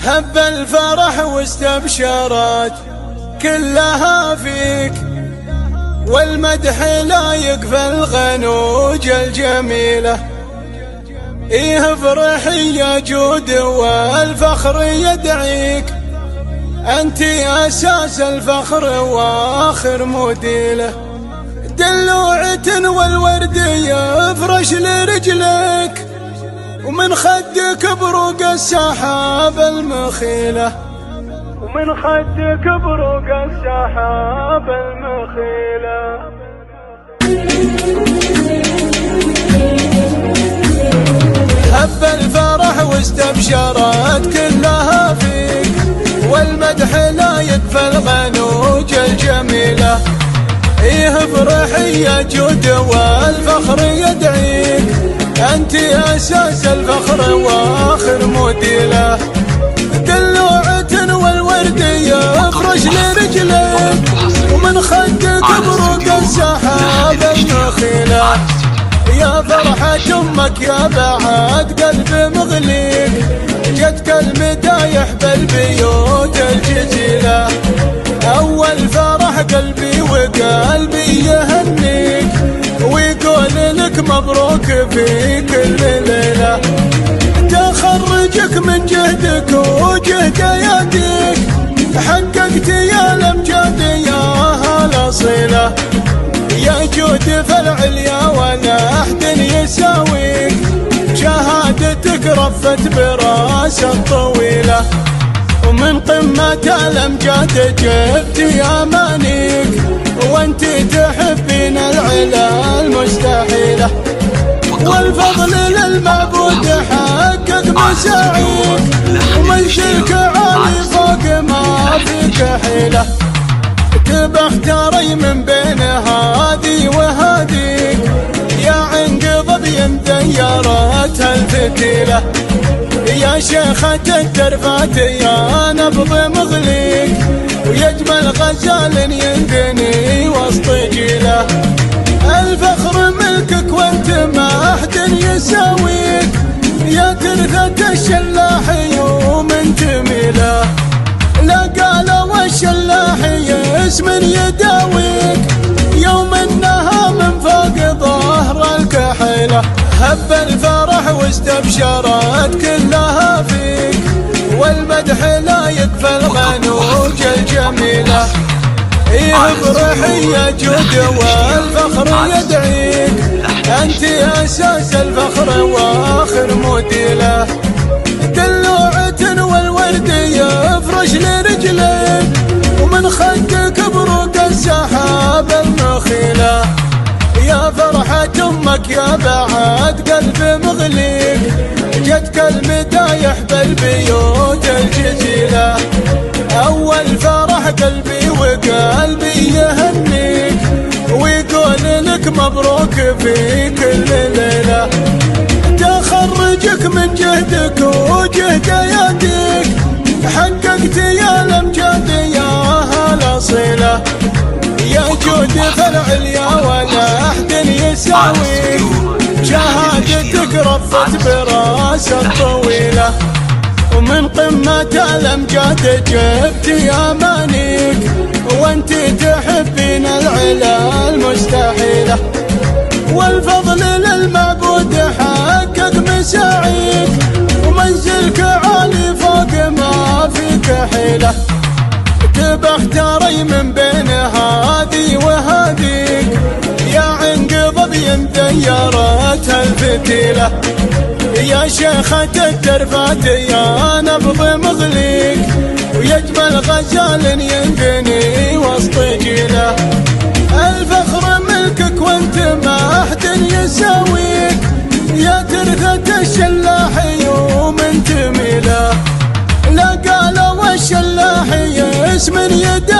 هب الفرح واستبشرت كلها فيك، والمدح لا يكفى الغنوج الجميلة. إيه فرحي يا جود والفخر يدعيك، أنت أساس الفخر وآخر مديله. دلوعة والورد يفرش لرجلك، ومن خدك بروق السحاب المخيلة، ومن خدك بروق السحاب المخيلة. هب الفرح واستبشرت كلها فيك، والمدح لا يكفى الغنوج الجميلة. إيه فرحي يا جود والفخر يدعيك، أنت أساس الفخر وآخر مديله. دلوعة والورد يفرش لرجلك، ومن خدك بروق السحاب المخيلة. يا فرحة أمك يا بعد قلب مغليك، جتك المدايح بالبيوت الجزيلة. أول فرح قلبي وقلبي يهنيك، ويقول لك مبروك في كل ليلة. تخرجك من جهدك وجهد يديك، حققت يا الأمجاد يا هالأصيلة. يا جود في العليا ولا أحد يساويك، شهادتك رفت براس الطويلة. ومن قمة الأمجاد جبت يا مانيك، وانت تحبين العلا المستحيلة. والفضل للمعبود حقق مساعيك، ومنشلك عالي فوق ما فيك حيلة. تبختاري من بين هادي وهاديك، يا عنقض بيمديرت الفتيلة. يا شيخة الدرفات يا نبض مغليك، ويجمل غزال ينثني وسط جيله. الفخر ملكك وانت ما احد يساويك، يا ترثة الشلاحي ومن تميله. لا قال والشلاحي اسم يداويك، يوم انها من فوق ظهر الكحيلة. هب الفرح واستبشرت كلها فيك، والمدح لا يكفى الغنوج الجميلة. إيه فرحي يا جود والفخر يدعيك، أنت أساس الفخر وآخر مديله. دلوعة والورد يفرش لرجلك، ومن خدك بروق السحاب المخيلة. يا فرحة أمك يا بعد قلب مغليك، جتك المدايح بالبيوت الجزيلة. أول فرح قلبي وقلبي يهنيك، ويقول لك مبروك في كل ليلة. تخرجك من جهدك وجهد يديك، حققت يا الأمجاد يا هالأصيلة. يا جود في العليا ولا أحد يساويك، شهادتك رفت براس الطويلة. ومن قمة الأمجاد جبت يا مانيك، وانت تحبين العلا المستحيلة. والفضل للمعبود حقق مساعيك، ومنزلك عالي فوق ما فيك حيلة. تبختاري من بين هادي وهاديك، يا عنقض بيمديرت الفتيلة. يا شيخة الدرفات يا نبض مغليك، ويجمل غزال ينثني وسط جيله. الفخر ملكك وانت ما احد يساويك، يا ترثة الشلاحي ومن تميله. لا قال والشلاحي اسم يداويك،